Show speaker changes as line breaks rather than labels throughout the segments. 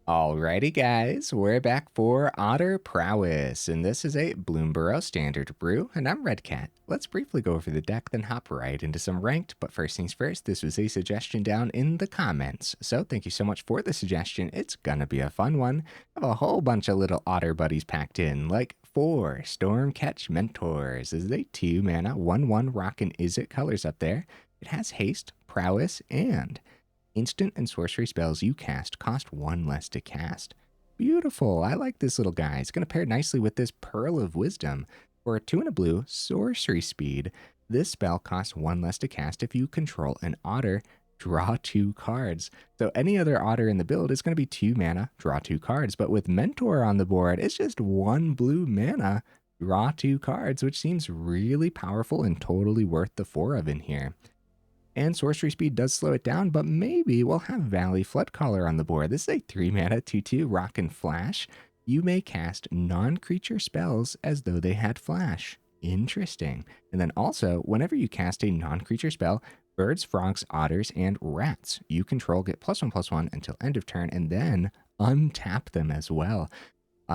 Alrighty guys, we're back for Otter Prowess, and this is a Bloomburrow standard brew, and I'm Redcat. Let's briefly go over the deck, then hop right into some ranked, but first things first, this was a suggestion down in the comments, so thank you so much for the suggestion. It's gonna be a fun one. I have a whole bunch of little otter buddies packed in, like 4 Stormcatch Mentors. This is a 2 mana 1/1 rockin' Izzet colors up there. It has haste, prowess, and instant and sorcery spells you cast cost 1 less to cast. Beautiful. I like this little guy. It's going to pair nicely with this Pearl of Wisdom. For a 2 and a blue, sorcery speed, this spell costs 1 less to cast if you control an otter. Draw 2 cards. So any other otter in the build is going to be 2 mana, draw 2 cards. But with Mentor on the board, it's just 1 blue mana, draw 2 cards, which seems really powerful and totally worth the 4 of in here. And sorcery speed does slow it down, but maybe we'll have Valley Floodcaller on the board. This is a 3 mana 2/2 rock and flash. You may cast non-creature spells as though they had flash. Interesting. And then also, whenever you cast a non-creature spell, birds, frogs, otters, and rats you control get +1/+1 until end of turn, and then untap them as well.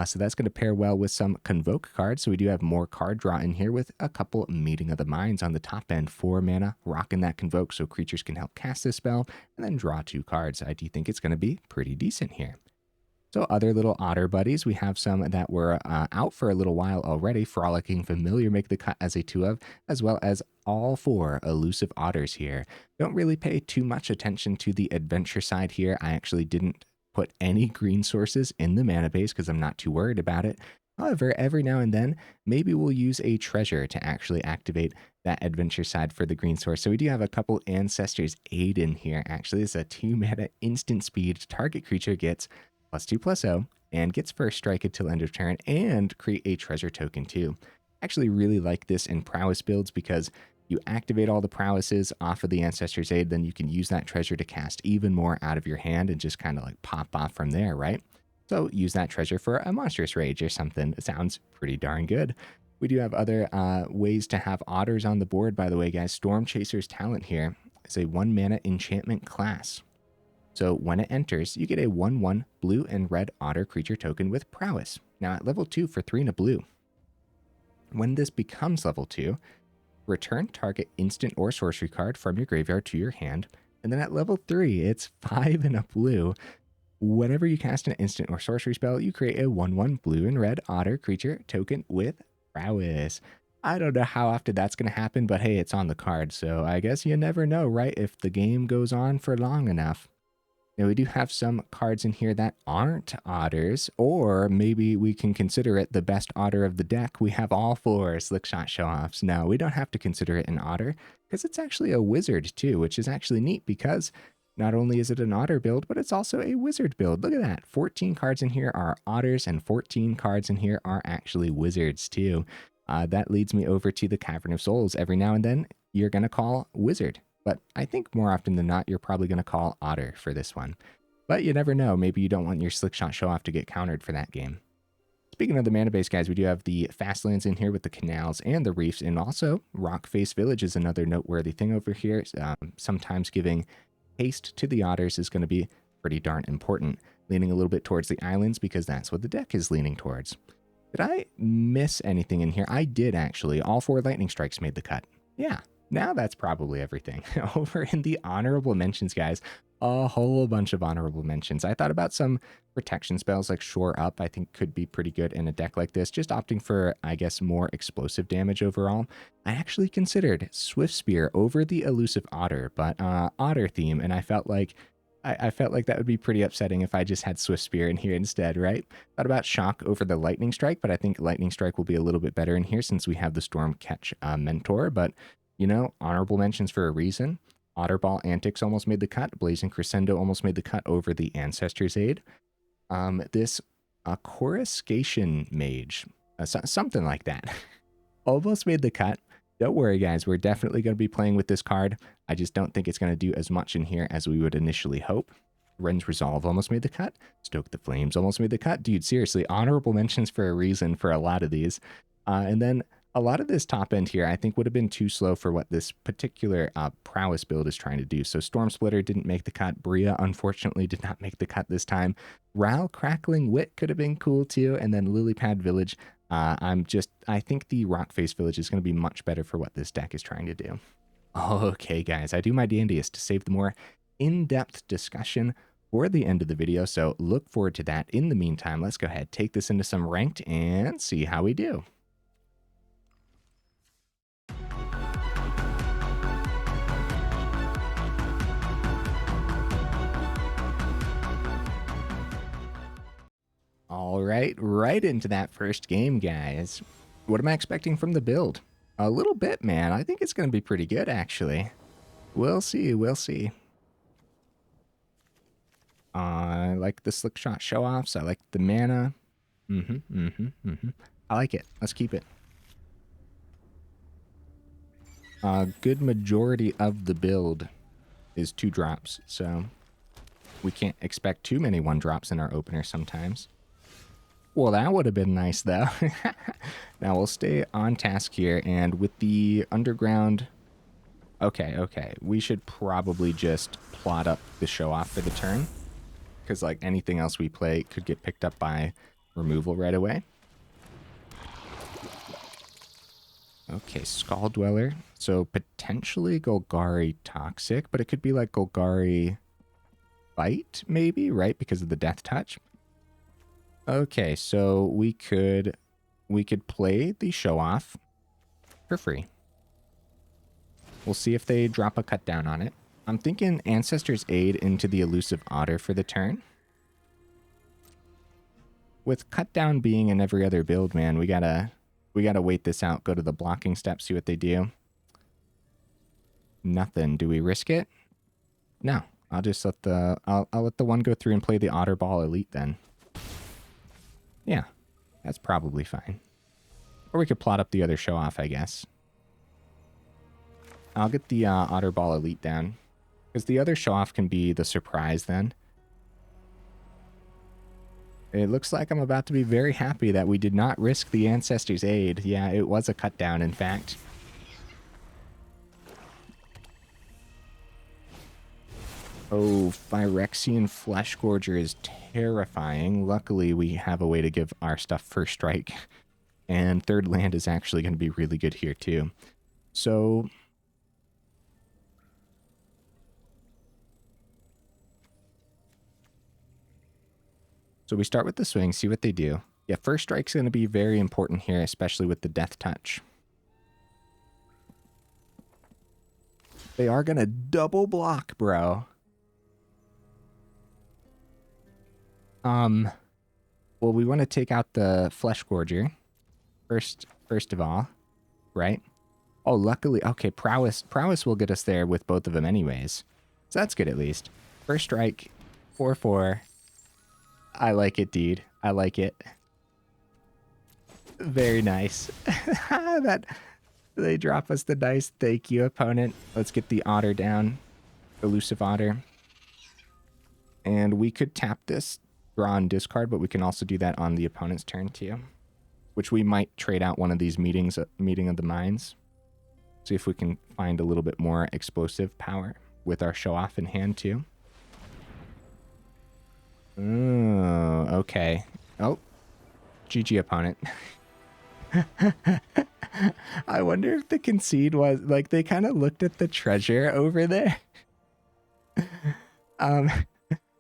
So that's going to pair well with some Convoke cards. So we do have more card draw in here with a couple Meeting of the Minds on the top end. 4 mana, rocking that Convoke so creatures can help cast this spell, and then draw 2 cards. I do think it's going to be pretty decent here. So other little otter buddies, we have some that were out for a little while already. Frolicking Familiar make the cut as a 2 of, as well as all 4 Elusive Otters here. Don't really pay too much attention to the adventure side here. I actually didn't put any green sources in the mana base because I'm not too worried about it. However, every now and then, maybe we'll use a treasure to actually activate that adventure side for the green source. So we do have a couple Ancestors Aid in here. Actually, it's a 2 mana instant speed. Target creature gets +2/+0 and gets first strike until end of turn and create a treasure token too. I actually really like this in prowess builds because you activate all the prowesses off of the Ancestor's Aid, then you can use that treasure to cast even more out of your hand and just kind of like pop off from there, right? So use that treasure for a Monstrous Rage or something. It sounds pretty darn good. We do have other ways to have otters on the board, by the way, guys. Stormchaser's Talent here is a 1 mana enchantment class. So when it enters, you get a 1/1 blue and red otter creature token with prowess. Now at level 2 for 3 and a blue. When this becomes level 2, return target instant or sorcery card from your graveyard to your hand. And then at level 3, it's 5 and a blue. Whenever you cast an instant or sorcery spell, you create a 1/1 blue and red otter creature token with prowess. I don't know how often that's going to happen, but hey, it's on the card. So I guess you never know, right? If the game goes on for long enough. Now, we do have some cards in here that aren't otters, or maybe we can consider it the best otter of the deck. We have all 4 Slickshot Show-Offs. Now, we don't have to consider it an otter, because it's actually a wizard too, which is actually neat because not only is it an otter build, but it's also a wizard build. Look at that. 14 cards in here are otters, and 14 cards in here are actually wizards too. That leads me over to the Cavern of Souls. Every now and then, you're going to call wizard. But I think more often than not, you're probably going to call otter for this one. But you never know. Maybe you don't want your Slickshot Show-Off to get countered for that game. Speaking of the mana base, guys, we do have the fastlands in here with the canals and the reefs. And also, Rockface Village is another noteworthy thing over here. Sometimes giving haste to the otters is going to be pretty darn important. Leaning a little bit towards the islands because that's what the deck is leaning towards. Did I miss anything in here? I did, actually. All 4 lightning strikes made the cut. Yeah. Now that's probably everything. Over in the honorable mentions, guys, a whole bunch of honorable mentions. I thought about some protection spells like Shore Up, I think could be pretty good in a deck like this, just opting for, I guess, more explosive damage overall. I actually considered Swift Spear over the Elusive Otter, but Otter theme, and I felt like that would be pretty upsetting if I just had Swift Spear in here instead, right? Thought about Shock over the Lightning Strike, but I think Lightning Strike will be a little bit better in here since we have the Stormcatch Mentor, but you know, honorable mentions for a reason. Otterball Antics almost made the cut. Blazing Crescendo almost made the cut over the Ancestor's Aid. This Coruscation Mage, something like that, almost made the cut. Don't worry, guys. We're definitely going to be playing with this card. I just don't think it's going to do as much in here as we would initially hope. Ren's Resolve almost made the cut. Stoke the Flames almost made the cut. Dude, seriously, honorable mentions for a reason for a lot of these. And then A lot of this top end here, I think, would have been too slow for what this particular Prowess build is trying to do. So Storm Splitter didn't make the cut. Bria, unfortunately, did not make the cut this time. Ral Crackling Wit could have been cool too. And then Lilypad Village. I think the Rockface Village is going to be much better for what this deck is trying to do. Okay, guys, I do my dandiest to save the more in-depth discussion for the end of the video. So look forward to that. In the meantime, let's go ahead, take this into some ranked and see how we do. All right into that first game, guys. What am I expecting from the build? A little bit, man. I think it's going to be pretty good, actually. We'll see, we'll see. I like the Slickshot Show-Offs. I like the mana. I like it. Let's keep it. A good majority of the build is 2 drops, so we can't expect too many 1-drops in our opener sometimes. Well, that would have been nice, though. Now, we'll stay on task here, and with the underground... Okay. We should probably just plot up the show-off for the turn, because, like, anything else we play could get picked up by removal right away. Okay, Skull Dweller. So, potentially Golgari Toxic, but it could be, like, Golgari Bite, maybe, right? Because of the Death Touch. Okay, so we could play the show-off for free. We'll see if they drop a cut down on it. I'm thinking Ancestor's Aid into the Elusive Otter for the turn. With cut down being in every other build, man, we gotta wait this out. Go to the blocking step, see what they do. Nothing. Do we risk it? No. I'll just let I'll let the one go through and play the Otterball Elite then. Yeah, that's probably fine. Or we could plot up the other show-off, I guess. I'll get the Otterball Elite down, because the other show-off can be the surprise then. It looks like I'm about to be very happy that we did not risk the Ancestor's Aid. Yeah, it was a cut down, in fact. Oh, Phyrexian Fleshgorger is terrifying. Luckily, we have a way to give our stuff first strike. And third land is actually going to be really good here, too. So... we start with the swing, see what they do. Yeah, first strike's going to be very important here, especially with the Death Touch. They are going to double block, bro. Well, we want to take out the Fleshgorger first of all, right? Oh, luckily, okay, Prowess will get us there with both of them anyways. So that's good at least. First strike, 4/4. I like it, dude. I like it. Very nice. They drop us the dice. Thank you, opponent. Let's get the Otter down. Elusive Otter. And we could tap this, draw and discard, but we can also do that on the opponent's turn too. Which we might trade out one of these meeting of the minds. See if we can find a little bit more explosive power with our show-off in hand too. Oh, okay. Oh, GG opponent. I wonder if the concede was, like, they kind of looked at the treasure over there.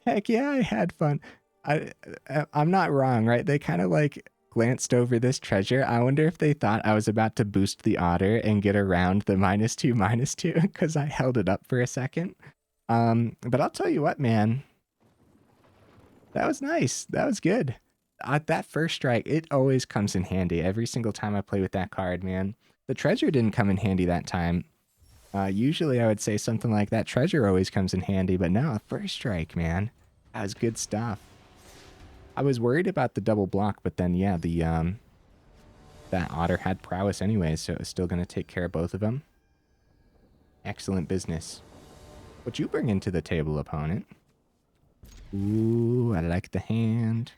Heck yeah, I had fun. I'm not wrong, right? They kind of, like, glanced over this treasure. I wonder if they thought I was about to boost the Otter and get around the -2/-2, because I held it up for a second. But I'll tell you what, man. That was nice. That was good. That first strike, it always comes in handy every single time I play with that card, man. The treasure didn't come in handy that time. Usually I would say something like that treasure always comes in handy, but no, first strike, man. That was good stuff. I was worried about the double block, but then, yeah, that Otter had Prowess anyways, so it was still going to take care of both of them. Excellent business. What you bring into the table, opponent? Ooh, I like the hand.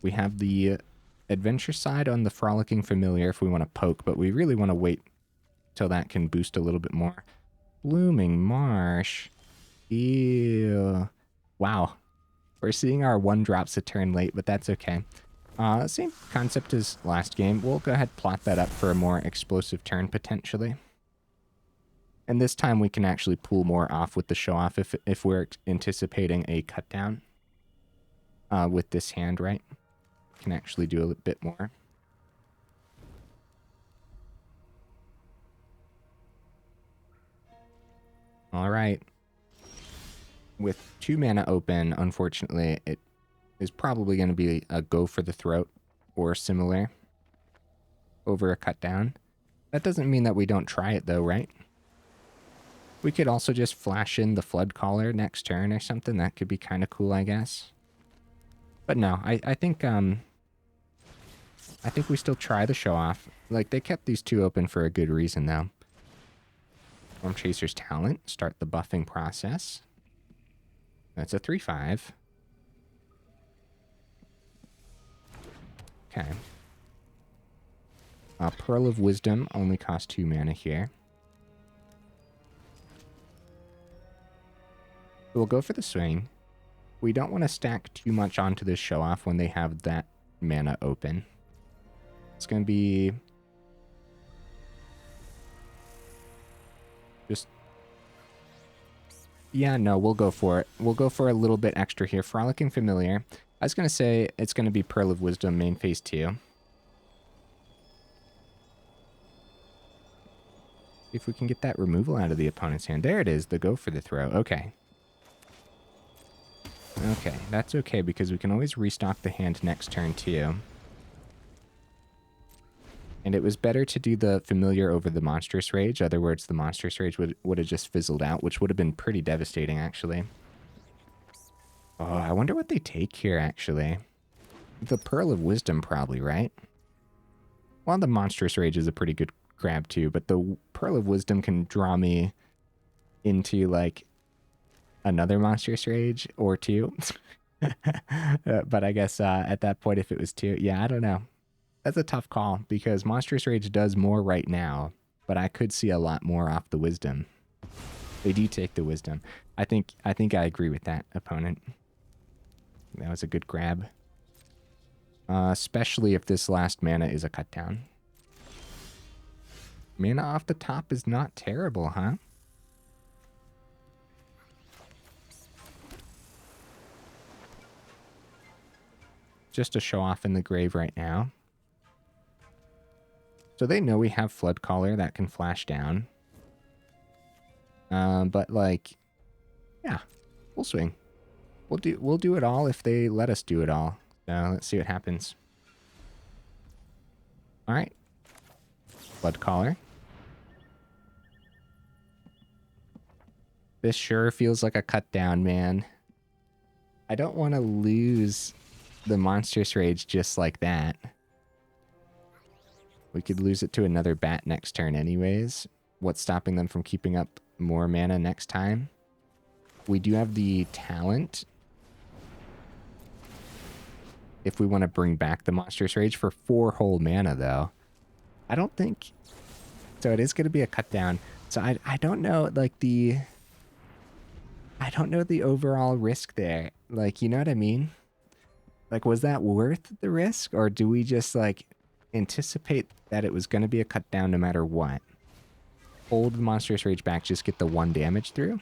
We have the Adventure side on the Frolicking Familiar if we want to poke, but we really want to wait till that can boost a little bit more. Blooming Marsh. Ew. Wow. We're seeing our 1-drops a turn late, but that's okay. Same concept as last game. We'll go ahead and plot that up for a more explosive turn, potentially. And this time we can actually pull more off with the show-off if we're anticipating a cut down. With this hand, right? Can actually do a bit more. All right. With 2 mana open, unfortunately, it is probably going to be a go for the throat or similar over a cut down. That doesn't mean that we don't try it though, right? We could also just flash in the Floodcaller next turn or something. That could be kind of cool, I guess. But no, I think we still try the show-off. Like, they kept these 2 open for a good reason, though. Stormchaser's Talent. Start the buffing process. That's a 3/5. Okay. Pearl of Wisdom only costs 2 mana here. We'll go for the swing. We don't want to stack too much onto this show-off when they have that mana open. It's going to be just... Yeah, no, we'll go for it. We'll go for a little bit extra here. Frolicking Familiar. I was going to say it's going to be Pearl of Wisdom main phase 2. If we can get that removal out of the opponent's hand. There it is, the go for the throw. Okay. Okay, that's okay because we can always restock the hand next turn too. And it was better to do the Familiar over the Monstrous Rage. In other words, the Monstrous Rage would have just fizzled out, which would have been pretty devastating, actually. Oh, I wonder what they take here, actually. The Pearl of Wisdom, probably, right? Well, the Monstrous Rage is a pretty good grab, too, but the Pearl of Wisdom can draw me into, like, another Monstrous Rage or 2. But I guess at that point, if it was 2, yeah, I don't know. That's a tough call because Monstrous Rage does more right now, but I could see a lot more off the Wisdom. They do take the Wisdom. I think I agree with that, opponent. That was a good grab. Especially if this last mana is a cut down. Mana off the top is not terrible, huh? Just a show off in the grave right now. So they know we have Floodcaller that can flash down. But like, yeah, we'll swing. We'll do it all if they let us do it all. So let's see what happens. All right, Floodcaller. This sure feels like a cut down, man. I don't want to lose the Monstrous Rage just like that. We could lose it to another bat next turn anyways. What's stopping them from keeping up more mana next time? We do have the talent. If we want to bring back the Monstrous Rage for 4 whole mana, though. I don't think... So it is going to be a cut down. So I don't know, like, the... I don't know the overall risk there. Like, you know what I mean? Like, was that worth the risk? Or do we just, like, anticipate that it was going to be a cut down no matter what? Hold the Monstrous Rage back, just get the 1 damage through?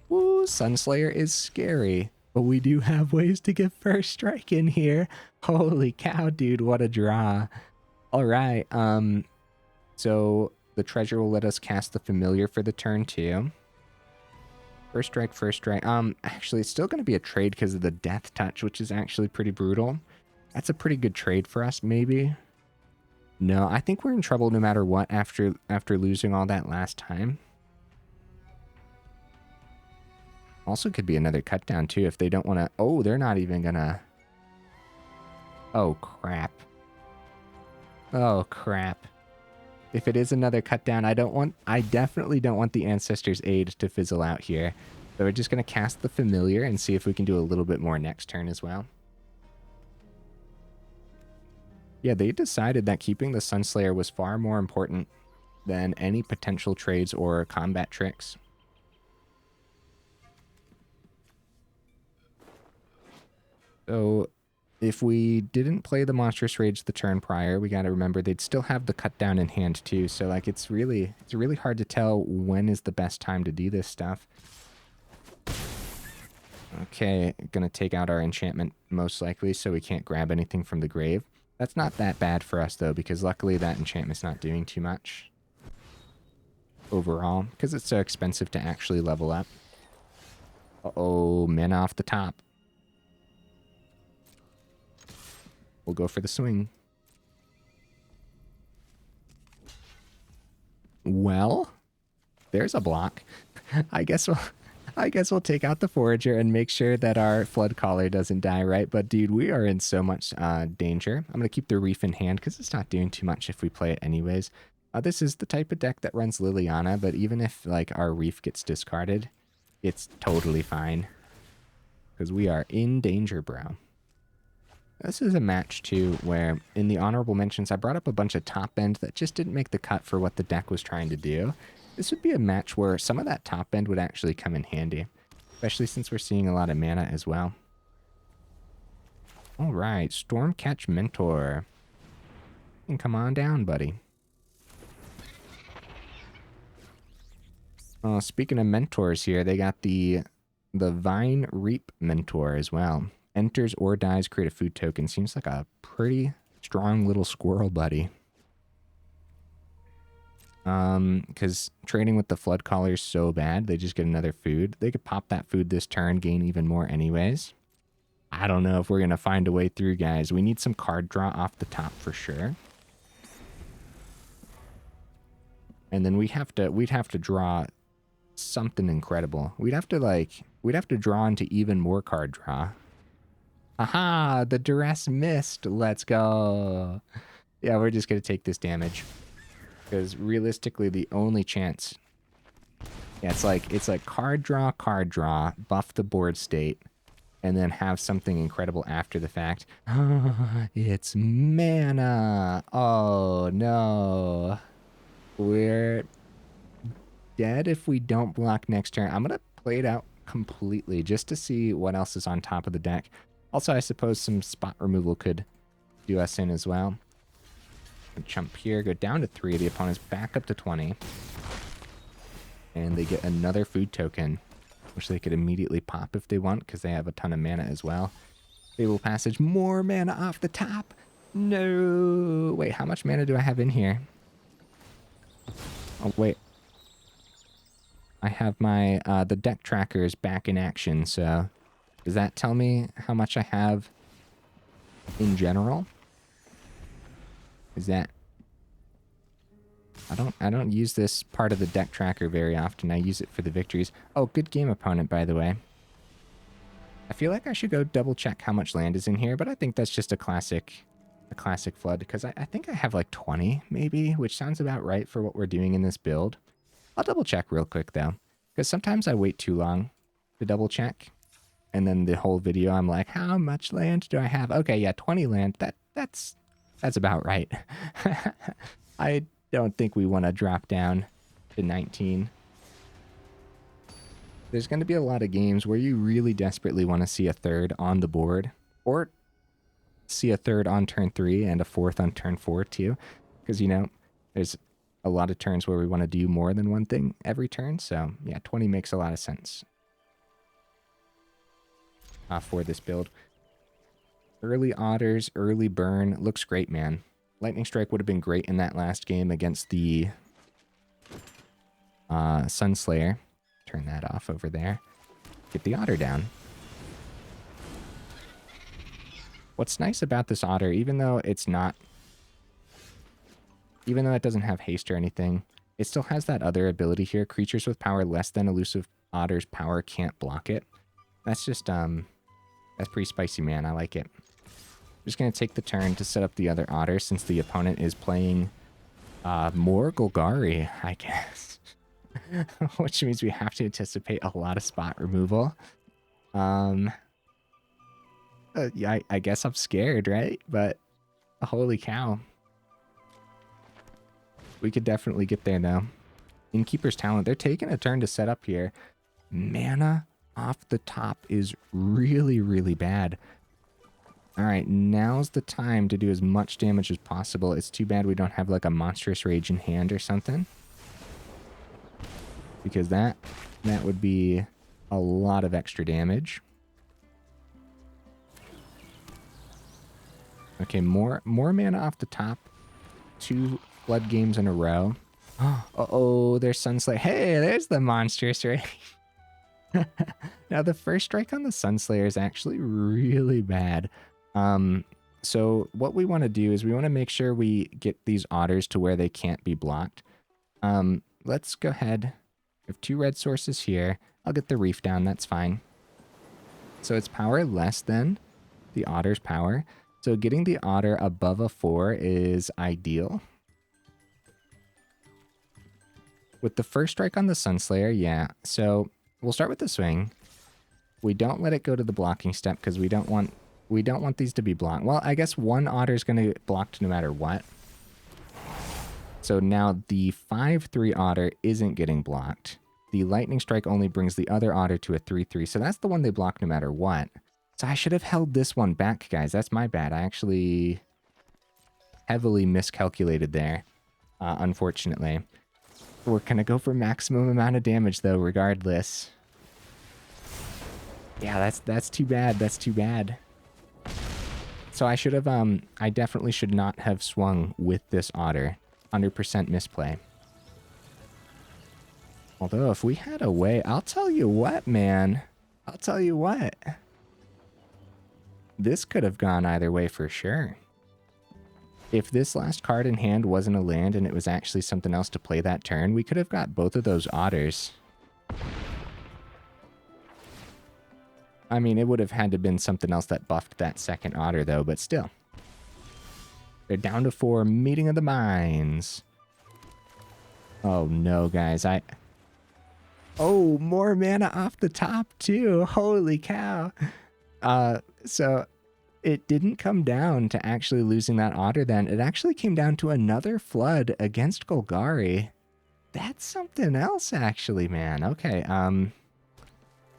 Woo, Sunslayer is scary. But we do have ways to get first strike in here. Holy cow, dude, what a draw. All right, so the treasure will let us cast the Familiar for the turn too. First strike, first strike. Actually, it's still going to be a trade because of the Death Touch, which is actually pretty brutal. That's a pretty good trade for us, maybe. No, I think we're in trouble no matter what after losing all that last time. Also could be another cut down too if they don't want to... Oh, they're not even gonna... Oh, crap. Oh, crap. If it is another cut down, I definitely don't want the Ancestor's Aid to fizzle out here. So we're just going to cast the Familiar and see if we can do a little bit more next turn as well. Yeah, they decided that keeping the Sunslayer was far more important than any potential trades or combat tricks. So if we didn't play the Monstrous Rage the turn prior, we got to remember they'd still have the cut down in hand too. So like it's really hard to tell when is the best time to do this stuff. Okay, gonna take out our enchantment most likely so we can't grab anything from the grave. That's not that bad for us though, because luckily that enchantment's not doing too much overall, because it's so expensive to actually level up. Uh-oh, mana off the top. We'll go for the swing. Well, there's a block. I guess we'll take out the Forager and make sure that our Floodcaller doesn't die, right? But dude, we are in so much danger. I'm gonna keep the Reef in hand because it's not doing too much if we play it anyways. This is the type of deck that runs Liliana, but even if like our Reef gets discarded, it's totally fine because we are in danger, bro. This is a match, too, where in the honorable mentions, I brought up a bunch of top end that just didn't make the cut for what the deck was trying to do. This would be a match where some of that top end would actually come in handy, especially since we're seeing a lot of mana as well. All right, Stormcatch Mentor. And come on down, buddy. Speaking of mentors here, they got the Vine Reap Mentor as well. Enters or dies, create a food token. Seems like a pretty strong little squirrel buddy. Because trading with the Floodcaller is so bad, they just get another food. They could pop that food this turn, gain even more anyways. I don't know if we're going to find a way through, guys. We need some card draw off the top for sure. And then we'd have to draw something incredible. We'd have to draw into even more card draw. Aha, the duress missed. Let's go. Yeah, we're just going to take this damage. Because realistically, the only chance... Yeah, it's like card draw, buff the board state, and then have something incredible after the fact. It's mana. Oh, no. We're dead if we don't block next turn. I'm going to play it out completely just to see what else is on top of the deck. Also, I suppose some spot removal could do us in as well. Jump here, go down to 3. The opponent's back up to 20. And they get another food token, which they could immediately pop if they want, because they have a ton of mana as well. Fable Passage, more mana off the top. No. Wait, how much mana do I have in here? Oh, wait. I have my, the deck tracker is back in action, so... Does that tell me how much I have in general? Is that... I don't use this part of the deck tracker very often. I use it for the victories. Oh, good game opponent, by the way. I feel like I should go double check how much land is in here, but I think that's just a classic flood, because I think I have like 20 maybe, which sounds about right for what we're doing in this build. I'll double check real quick though, because sometimes I wait too long to double check. And then the whole video, I'm like, how much land do I have? Okay, yeah, 20 land. That's about right. I don't think we want to drop down to 19. There's going to be a lot of games where you really desperately want to see a third on the board, or see a third on turn 3 and a fourth on turn 4 too. Because, you know, there's a lot of turns where we want to do more than one thing every turn. So, yeah, 20 makes a lot of sense. For this build. Early Otters, early burn. Looks great, man. Lightning Strike would have been great in that last game against the Sunslayer. Turn that off over there. Get the Otter down. What's nice about this Otter, even though it doesn't have haste or anything, it still has that other ability here. Creatures with power less than Elusive Otter's power can't block it. That's just, that's pretty spicy, man. I like it. I'm just going to take the turn to set up the other Otter since the opponent is playing more Golgari, I guess. Which means we have to anticipate a lot of spot removal. Yeah, I guess I'm scared, right? But Holy cow. We could definitely get there now. Innkeeper's Talent, they're taking a turn to set up here. Mana off the top is really, really bad. All right, now's the time to do as much damage as possible. It's too bad we don't have like a Monstrous Rage in hand or something. Because that would be a lot of extra damage. Okay, more mana off the top. 2 flood games in a row. Uh-oh, there's Sunslayer. Hey, there's the Monstrous Rage. Now, the first strike on the Sunslayer is actually really bad. So what we want to do is we want to make sure we get these otters to where they can't be blocked. Let's go ahead. We have 2 red sources here. I'll get the reef down, that's fine. So it's power less than the otter's power. So getting the otter above a 4 is ideal. With the first strike on the Sunslayer, yeah. So we'll start with the swing. We don't let it go to the blocking step because we don't want these to be blocked. Well, I guess one otter is going to get blocked no matter what. So now the 5/3 otter isn't getting blocked. The lightning strike only brings the other otter to a 3/3. So that's the one they block no matter what. So I should have held this one back, guys. That's my bad. I actually heavily miscalculated there, unfortunately. We're going to go for maximum amount of damage, though, regardless. Yeah, that's too bad. That's too bad. So I should have, I definitely should not have swung with this otter. 100% misplay. Although, if we had a way, I'll tell you what, man. I'll tell you what. This could have gone either way for sure. If this last card in hand wasn't a land and it was actually something else to play that turn, we could have got both of those otters. I mean, it would have had to have been something else that buffed that second otter, though, but still. They're down to 4, Meeting of the Minds. Oh, no, guys. Oh, more mana off the top, too. Holy cow. So it didn't come down to actually losing that otter then. It actually came down to another flood against Golgari. That's something else, actually, man. Okay,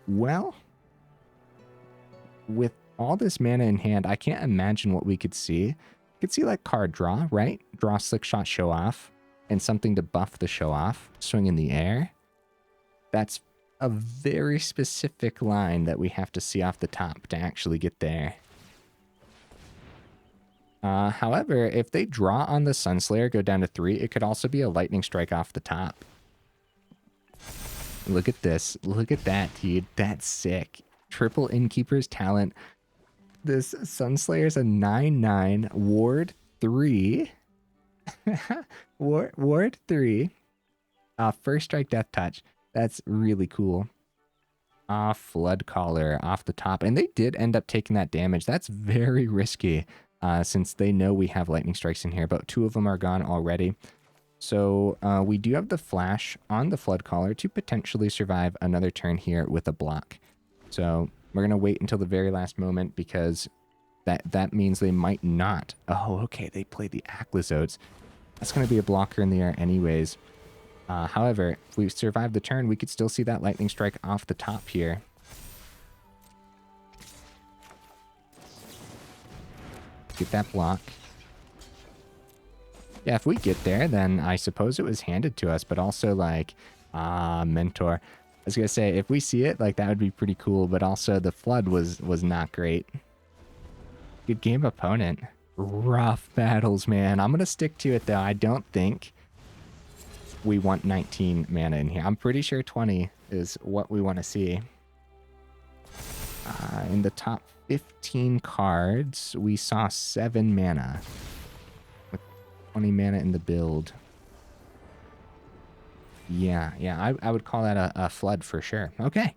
well, with all this mana in hand, I can't imagine what we could see. We could see, like, card draw, right? Draw Slickshot Show-Off, and something to buff the Show-Off. Swing in the air. That's a very specific line that we have to see off the top to actually get there. However, if they draw on the Sunslayer, go down to 3, it could also be a lightning strike off the top. Look at this. Look at that, dude. That's sick. Triple Innkeeper's Talent. This Sunslayer's a 9/9, Ward 3. Ward 3. First strike death touch. That's really cool. Floodcaller off the top. And they did end up taking that damage. That's very risky since they know we have lightning strikes in here. But 2 of them are gone already. So we do have the flash on the Floodcaller to potentially survive another turn here with a block. So we're going to wait until the very last moment because that means they might not. Oh, okay. They play the Aclizotes. That's going to be a blocker in the air anyways. However, if we survive the turn, we could still see that lightning strike off the top here. Get that block. Yeah, if we get there, then I suppose it was handed to us, but also like, Mentor. I was going to say, if we see it, like that would be pretty cool, but also the flood was not great. Good game, opponent. Rough battles, man. I'm going to stick to it, though. I don't think we want 19 mana in here. I'm pretty sure 20 is what we want to see. In the top 15 cards, we saw 7 mana. With 20 mana in the build. Yeah, I would call that a flood for sure. Okay,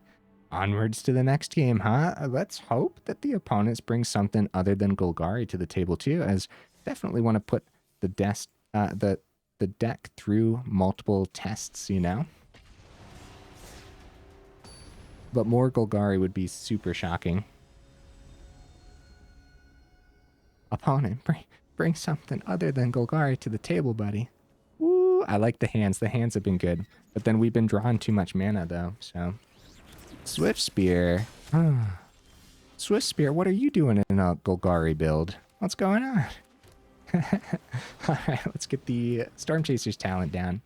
onwards to the next game, huh? Let's hope that the opponents bring something other than Golgari to the table too, as definitely want to put the deck through multiple tests, you know? But more Golgari would be super shocking. Opponent, Bring something other than Golgari to the table, buddy. Woo! I like the hands. The hands have been good. But then we've been drawing too much mana, though, so... Swift Spear. Swift Spear, what are you doing in a Golgari build? What's going on? Alright, let's get the Stormchaser's talent down.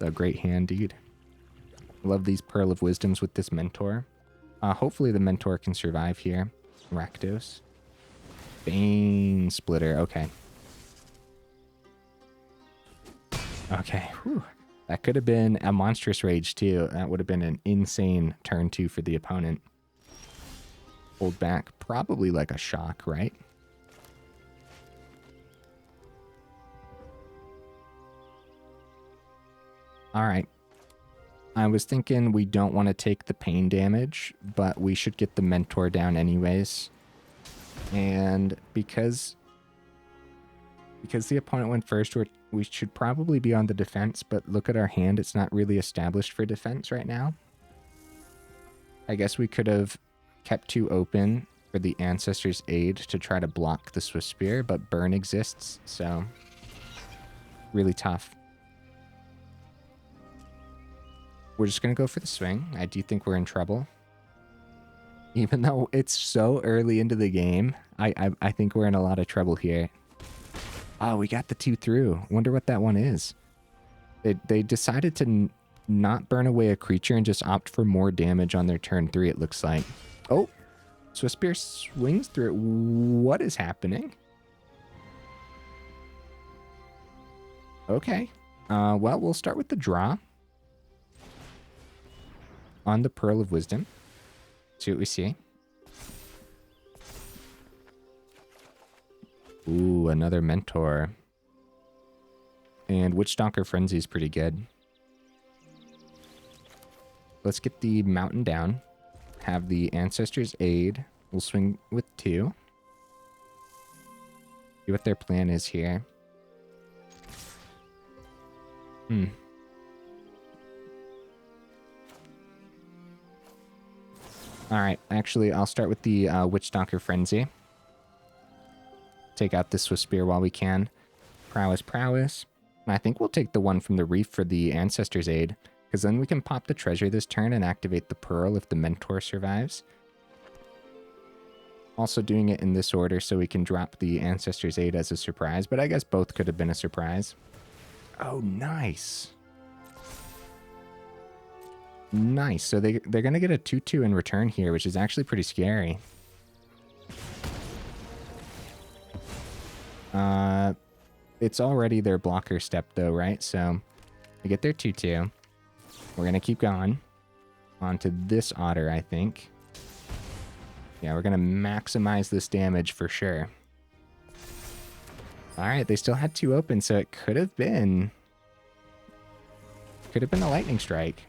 A great hand, dude. Love these Pearl of Wisdoms with this Mentor. Hopefully the Mentor can survive here. Rakdos. Bane Splitter, okay. Okay, whew. That could have been a Monstrous Rage, too. That would have been an insane turn 2 for the opponent. Hold back, probably like a shock, right? Alright. I was thinking we don't want to take the pain damage, but we should get the Mentor down anyways. And because the opponent went first, we should probably be on the defense, but look at our hand. It's not really established for defense right now. I guess we could have kept 2 open for the Ancestor's Aid to try to block the Swift Spear, but burn exists, so really tough. We're just going to go for the swing. I do think we're in trouble. Even though it's so early into the game, I think we're in a lot of trouble here. Oh, we got the 2 through. Wonder what that one is. They decided to not burn away a creature and just opt for more damage on their turn 3, it looks like. Oh, Swift Spear swings through it. What is happening? Okay. Well, we'll start with the draw. On the Pearl of Wisdom. See what we see. Ooh, another Mentor. And Witchstalker Frenzy is pretty good. Let's get the mountain down. Have the Ancestor's Aid. We'll swing with 2. See what their plan is here. Alright, actually, I'll start with the Witchstalker Frenzy. Take out the Swift Spear while we can. Prowess. And I think we'll take the one from the Reef for the Ancestor's Aid, because then we can pop the treasure this turn and activate the Pearl if the Mentor survives. Also doing it in this order so we can drop the Ancestor's Aid as a surprise, but I guess both could have been a surprise. Oh, nice. Nice. So they're going to get a 2/2 in return here, which is actually pretty scary. It's already their blocker step, though, right? So they get their 2/2. We're going to keep going. On to this Otter, I think. Yeah, we're going to maximize this damage for sure. All right, they still had 2 open, so it could have been a lightning strike.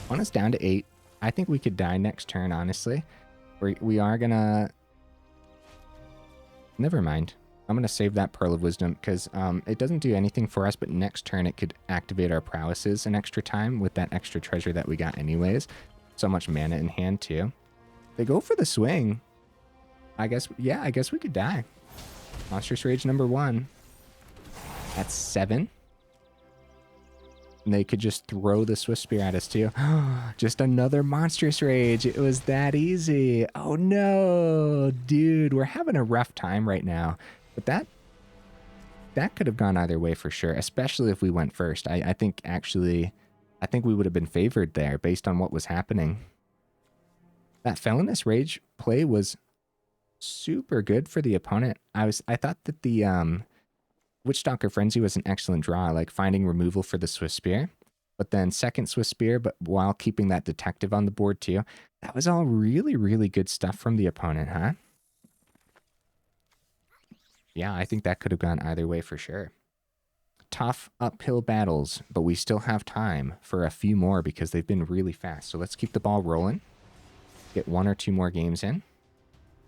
On us down to 8. I think we could die next turn, honestly. We are gonna... Never mind. I'm gonna save that Pearl of Wisdom, because it doesn't do anything for us, but next turn it could activate our prowesses an extra time with that extra treasure that we got anyways. So much mana in hand, too. They go for the swing. I guess we could die. Monstrous Rage number 1. That's 7. And they could just throw the Swift Spear at us, too. Just another Monstrous Rage. It was that easy. Oh, no. Dude, we're having a rough time right now. But that could have gone either way for sure, especially if we went first. I think we would have been favored there based on what was happening. That Felonious Rage play was super good for the opponent. I thought that the Witchstalker Frenzy was an excellent draw, like finding removal for the Swift Spear. But then second Swift Spear, but while keeping that Detective on the board too. That was all really, really good stuff from the opponent, huh? Yeah, I think that could have gone either way for sure. Tough uphill battles, but we still have time for a few more because they've been really fast. So let's keep the ball rolling. Get 1 or 2 more games in.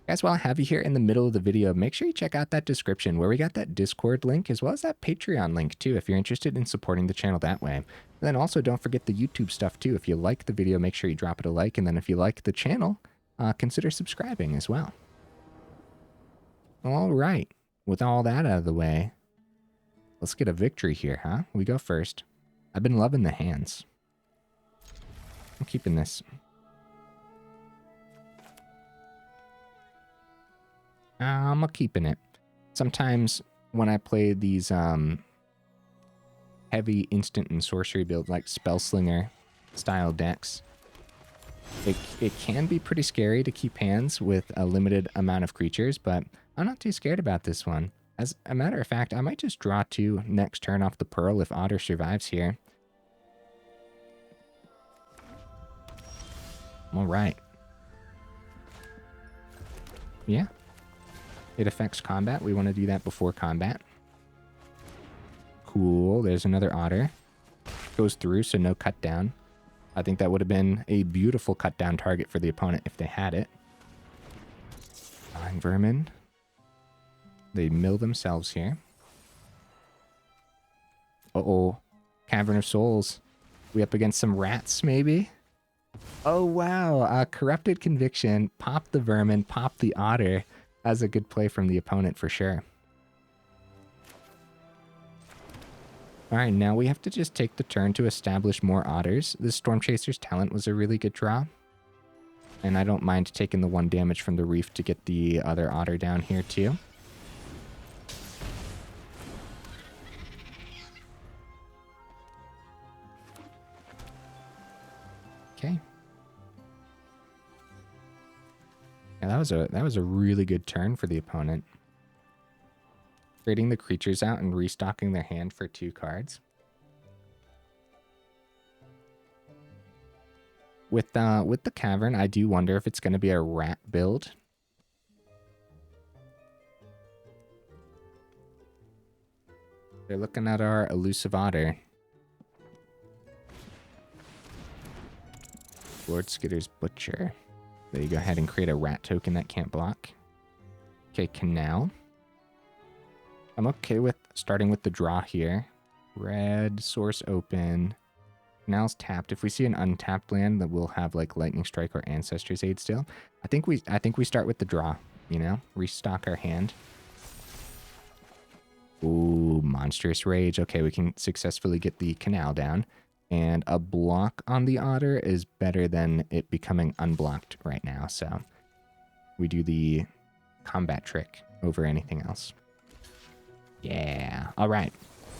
Guys, while I have you here in the middle of the video, make sure you check out that description where we got that Discord link as well as that Patreon link too if you're interested in supporting the channel that way. And then also don't forget the YouTube stuff too. If you like the video, make sure you drop it a like. And then if you like the channel, consider subscribing as well. All right, with all that out of the way, let's get a victory here, huh? We go first. I've been loving the hands. I'm keeping this. I'm keeping it. Sometimes when I play these heavy instant and sorcery builds like Spellslinger style decks, it can be pretty scary to keep hands with a limited amount of creatures, but I'm not too scared about this one. As a matter of fact, I might just draw 2 next turn off the Pearl if Otter survives here. All right. Yeah. It affects combat. We want to do that before combat. Cool. There's another Otter. Goes through, so no cut down. I think that would have been a beautiful cut down target for the opponent if they had it. Flying Vermin. They mill themselves here. Uh-oh. Cavern of Souls. We up against some rats, maybe? Oh, wow. Corrupted Conviction. Pop the Vermin. Pop the Otter. That's a good play from the opponent for sure. Alright, now we have to just take the turn to establish more Otters. This Stormchaser's talent was a really good draw. And I don't mind taking the 1 damage from the Reef to get the other Otter down here too. Okay. Yeah, that was a really good turn for the opponent. Trading the creatures out and restocking their hand for 2 cards. With the Cavern, I do wonder if it's going to be a rat build. They're looking at our Elusive Otter. Lord Skitter's Butcher. There you go ahead and create a rat token that can't block. Okay, Canal. I'm okay with starting with the draw here. Red, source open. Canal's tapped. If we see an untapped land, then we'll have like Lightning Strike or Ancestors Aid still. I think we start with the draw, you know? Restock our hand. Ooh, Monstrous Rage. Okay, we can successfully get the Canal down. And a block on the Otter is better than it becoming unblocked right now. So we do the combat trick over anything else. Yeah. All right.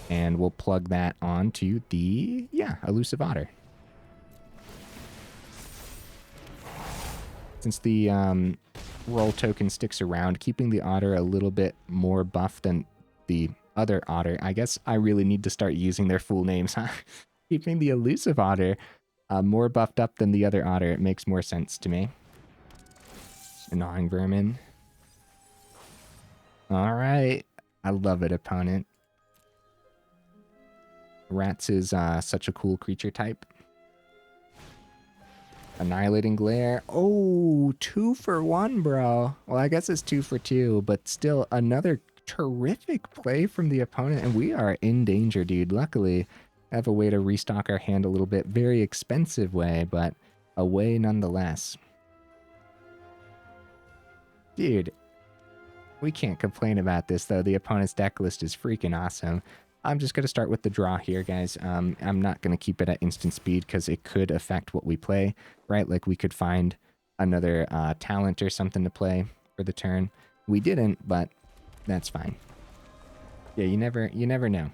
And we'll plug that onto the, Elusive Otter. Since the roll token sticks around, keeping the Otter a little bit more buff than the other Otter. I guess I really need to start using their full names, huh? Keeping the Elusive Otter more buffed up than the other Otter, it makes more sense to me. Gnawing Vermin. All right. I love it, opponent. Rats is such a cool creature type. Annihilating Glare. Oh, 2 for 1, bro. Well, I guess it's 2 for 2, but still another terrific play from the opponent. And we are in danger, dude. Luckily, I have a way to restock our hand a little bit. Very expensive way, but a way nonetheless. Dude, we can't complain about this, though. The opponent's deck list is freaking awesome. I'm just going to start with the draw here, guys. I'm not going to keep it at instant speed because it could affect what we play, right? Like we could find another talent or something to play for the turn. We didn't, but that's fine. Yeah, you never know.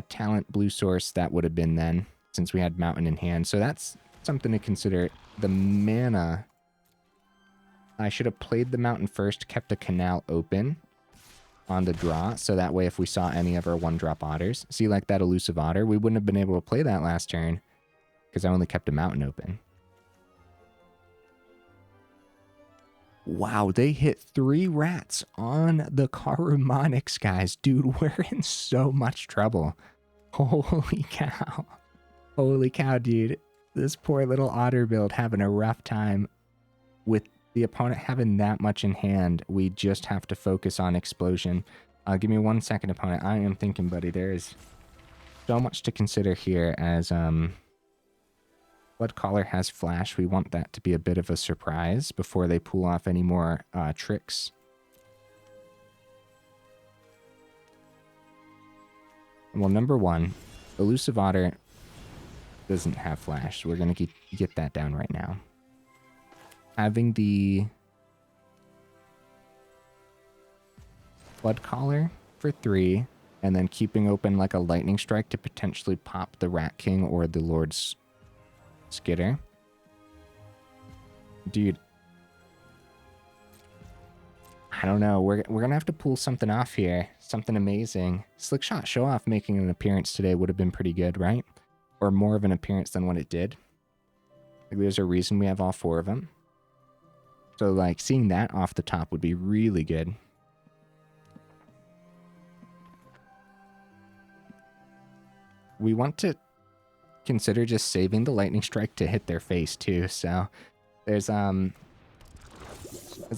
Talent blue source, that would have been then, since we had Mountain in hand. So that's something to consider. The mana, I should have played the Mountain first, kept a Canal open on the draw, so that way if we saw any of our 1-drop Otters, see like that Elusive Otter, we wouldn't have been able to play that last turn because I only kept a Mountain open. Wow, they hit 3 rats on the Karumanics, guys. Dude, we're in so much trouble. Holy cow. Holy cow, dude. This poor little Otter build having a rough time with the opponent having that much in hand. We just have to focus on Explosion. Give me 1 second, opponent. I am thinking, buddy. There is so much to consider here as Floodcaller has flash. We want that to be a bit of a surprise before they pull off any more tricks. Well, number one, Elusive Otter doesn't have flash. So we're going to get that down right now. Having the Floodcaller for 3, and then keeping open like a Lightning Strike to potentially pop the Rat King or the Lord's Skitter. Dude. I don't know. We're going to have to pull something off here. Something amazing. Slickshot Show-Off making an appearance today would have been pretty good, right? Or more of an appearance than what it did. Like, there's a reason we have all 4 of them. So, like, seeing that off the top would be really good. We want to consider just saving the Lightning Strike to hit their face, too. So, there's a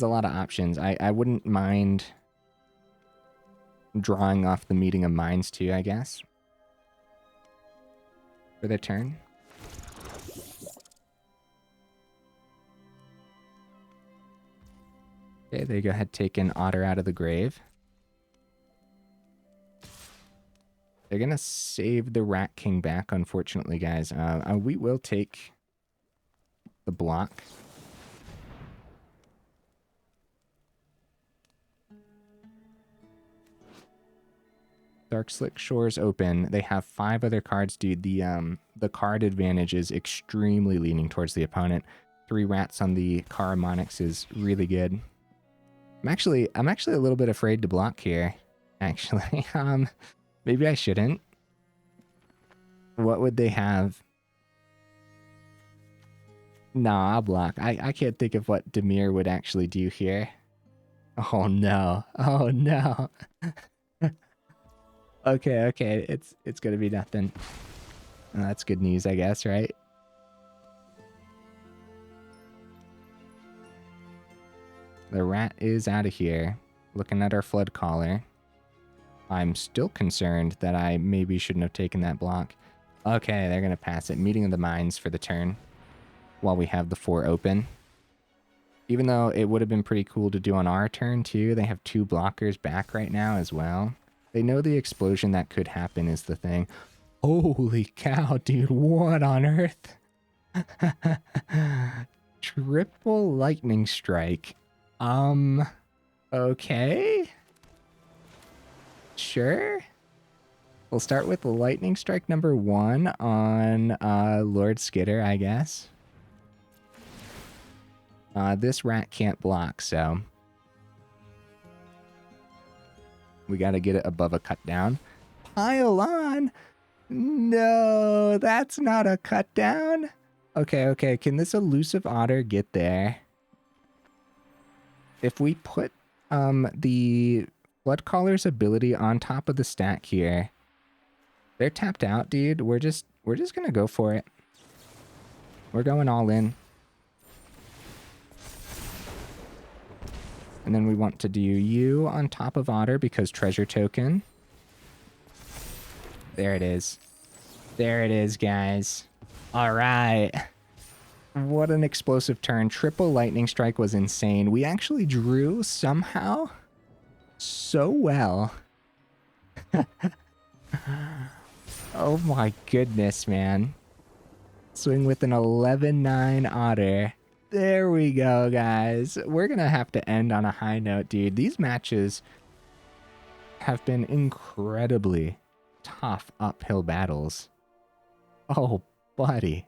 lot of options. I wouldn't mind drawing off the Meeting of Minds, too, I guess. For their turn. Okay, they go ahead, take an Otter out of the grave. They're going to save the Rat King back, unfortunately, guys. We will take the block. Dark Slick Shores open. They have 5 other cards, dude. The card advantage is extremely leaning towards the opponent. 3 rats on the Karamonix is really good. I'm actually a little bit afraid to block here. Actually, maybe I shouldn't. What would they have? Nah, I'll block. I can't think of what Dimir would actually do here. Oh no! Oh no! Okay. It's gonna be nothing. That's good news, I guess, right? The rat is out of here. Looking at our Floodcaller. I'm still concerned that I maybe shouldn't have taken that block. Okay, they're gonna pass it. Meeting of the Minds for the turn. While we have the 4 open. Even though it would have been pretty cool to do on our turn too. They have 2 blockers back right now as well. They know the explosion that could happen is the thing. Holy cow, dude. What on earth? Triple Lightning Strike. Okay. Sure. We'll start with Lightning Strike number 1 on Lord Skitter, I guess. This rat can't block, so we got to get it above a cut down. Pile on. No, that's not a cut down. Okay. Can this Elusive Otter get there? If we put the Floodcaller's ability on top of the stack here, they're tapped out, dude. We're just gonna go for it. We're going all in. And then we want to do you on top of Otter because treasure token. There it is. There it is, guys. All right. What an explosive turn. Triple Lightning Strike was insane. We actually drew somehow so well. Oh my goodness, man. Swing with an 11-9 Otter. There we go, guys. We're going to have to end on a high note, dude. These matches have been incredibly tough uphill battles. Oh, buddy.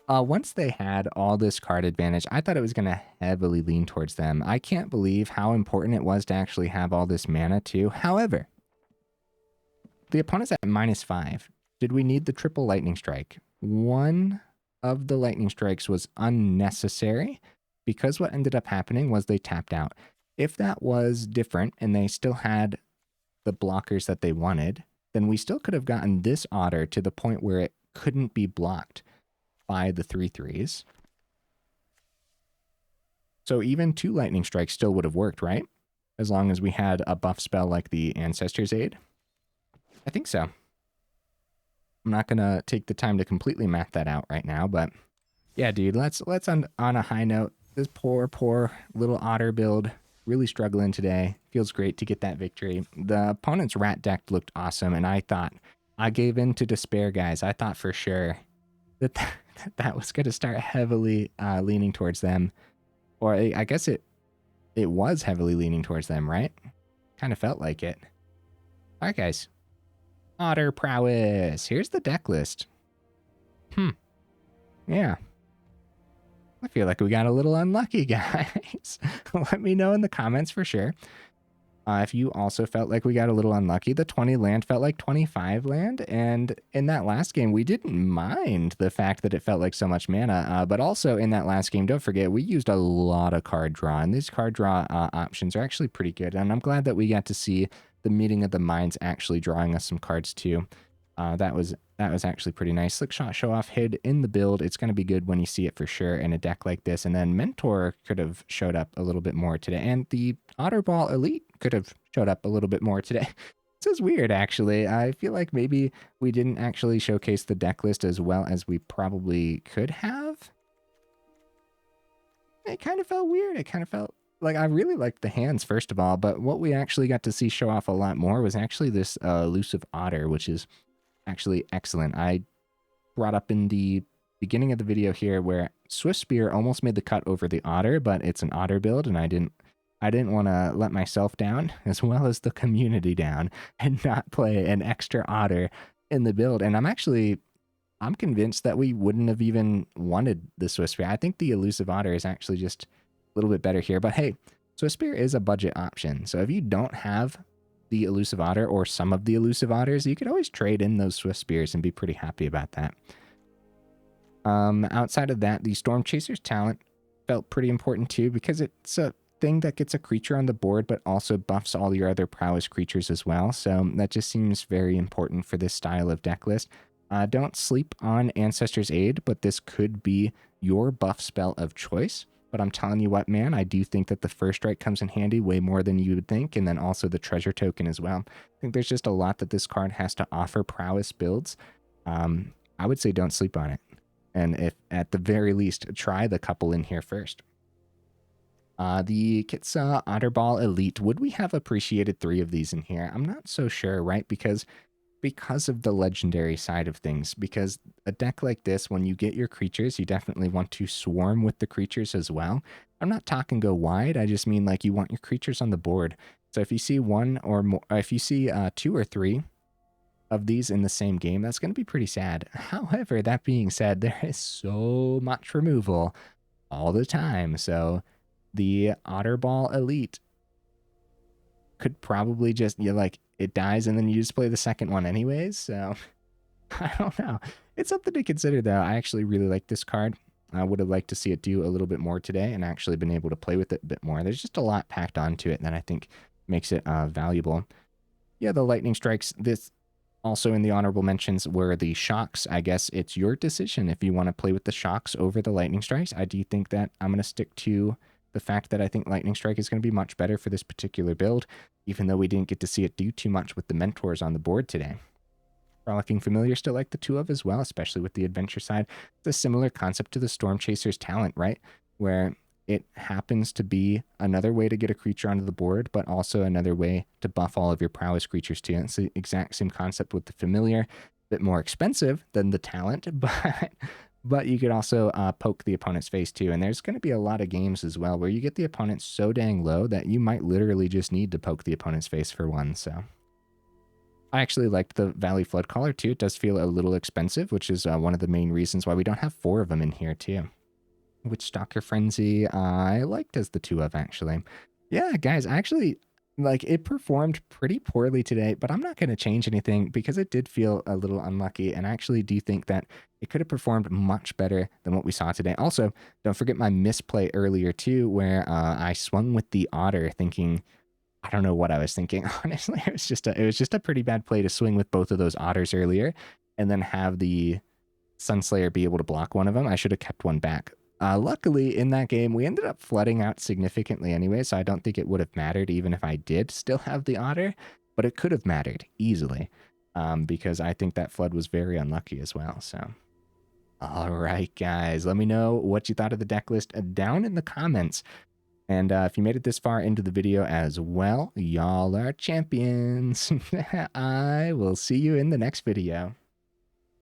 Once they had all this card advantage, I thought it was going to heavily lean towards them. I can't believe how important it was to actually have all this mana, too. However, the opponent's at -5. Did we need the triple Lightning Strike? One of the Lightning Strikes was unnecessary because what ended up happening was they tapped out. If that was different and they still had the blockers that they wanted, then we still could have gotten this Otter to the point where it couldn't be blocked by the 3/3s. So even 2 Lightning Strikes still would have worked, right? As long as we had a buff spell like the Ancestor's Aid. I think so. I'm not gonna take the time to completely math that out right now, but yeah, dude, let's on a high note. This poor little otter build really struggling today. Feels great to get that victory. The opponent's rat deck looked awesome, and I gave in to despair, guys. I thought for sure that was going to start heavily leaning towards them, or I guess it was heavily leaning towards them, right? Kind of felt like it. All right, guys. Otter Prowess. Here's the deck list. Yeah. I feel like we got a little unlucky, guys. Let me know in the comments for sure. If you also felt like we got a little unlucky. The 20 land felt like 25 land. And in that last game, we didn't mind the fact that it felt like so much mana. But also in that last game, don't forget, we used a lot of card draw. And these card draw options are actually pretty good. And I'm glad that we got to see the meeting of the minds actually drawing us some cards too. That was actually pretty nice. Slickshot Show-Off hid in the build. It's going to be good when you see it for sure in a deck like this. And then Mentor could have showed up a little bit more today. And the Otterball Elite could have showed up a little bit more today. This is weird, actually. I feel like maybe we didn't actually showcase the deck list as well as we probably could have. It kind of felt weird. It kind of felt like I really liked the hands, first of all. But what we actually got to see show off a lot more was actually this Elusive Otter, which is actually excellent. I brought up in the beginning of the video here where Swift Spear almost made the cut over the Otter, but it's an Otter build, and I didn't want to let myself down as well as the community down and not play an extra Otter in the build. And I'm convinced that we wouldn't have even wanted the Swift Spear. I think the Elusive Otter is actually just a little bit better here, but hey, Swift Spear is a budget option. So if you don't have the Elusive Otter or some of the Elusive Otters, you could always trade in those Swift Spears and be pretty happy about that. Outside of that, the Stormchaser's talent felt pretty important too, because it's a thing that gets a creature on the board but also buffs all your other prowess creatures as well. So that just seems very important for this style of deck list. Don't sleep on Ancestor's Aid, but this could be your buff spell of choice. But I'm telling you what, man, I do think that the First Strike comes in handy way more than you would think, and then also the Treasure Token as well. I think there's just a lot that this card has to offer prowess builds. I would say don't sleep on it. And if at the very least, try the couple in here first. The Kitsa Otterball Elite, would we have appreciated 3 of these in here? I'm not so sure, right? Because of the legendary side of things. Because a deck like this, when you get your creatures, you definitely want to swarm with the creatures as well. I'm not talking go wide. I just mean like you want your creatures on the board. So if you see 1 or more, if you see 2 or 3 of these in the same game, that's going to be pretty sad. However, that being said, there is so much removal all the time. So the Otterball Elite could probably just, it dies and then you just play the second one anyways. So I don't know. It's something to consider though. I actually really like this card. I would have liked to see it do a little bit more today and actually been able to play with it a bit more. There's just a lot packed onto it that I think makes it valuable. Yeah, the lightning strikes. This also in the honorable mentions were the shocks. I guess it's your decision if you want to play with the shocks over the lightning strikes. I do think that I'm going to stick to the fact that I think lightning strike is going to be much better for this particular build, even though we didn't get to see it do too much with the mentors on the board today. Frolicking Familiar still like the 2 of as well, especially with the adventure side. It's a similar concept to the Stormchaser's talent, right? Where it happens to be another way to get a creature onto the board, but also another way to buff all of your prowess creatures too. It's the exact same concept with the Familiar. A bit more expensive than the talent, but you could also poke the opponent's face too. And there's going to be a lot of games as well where you get the opponent so dang low that you might literally just need to poke the opponent's face for one. So I actually liked the Valley Floodcaller too. It does feel a little expensive, which is one of the main reasons why we don't have 4 of them in here too. Witchstalker Frenzy, I liked as the 2 of actually. Yeah, guys, actually, it performed pretty poorly today, but I'm not going to change anything because it did feel a little unlucky. And I actually do think that it could have performed much better than what we saw today. Also, don't forget my misplay earlier too, where I swung with the Otter thinking, I don't know what I was thinking. Honestly, it was just a pretty bad play to swing with both of those Otters earlier and then have the Sunslayer be able to block one of them. I should have kept one back. Luckily, in that game, we ended up flooding out significantly anyway, so I don't think it would have mattered even if I did still have the Otter, but it could have mattered easily. because I think that flood was very unlucky as well. So, all right, guys, let me know what you thought of the deck list down in the comments. And if you made it this far into the video as well, y'all are champions. I will see you in the next video.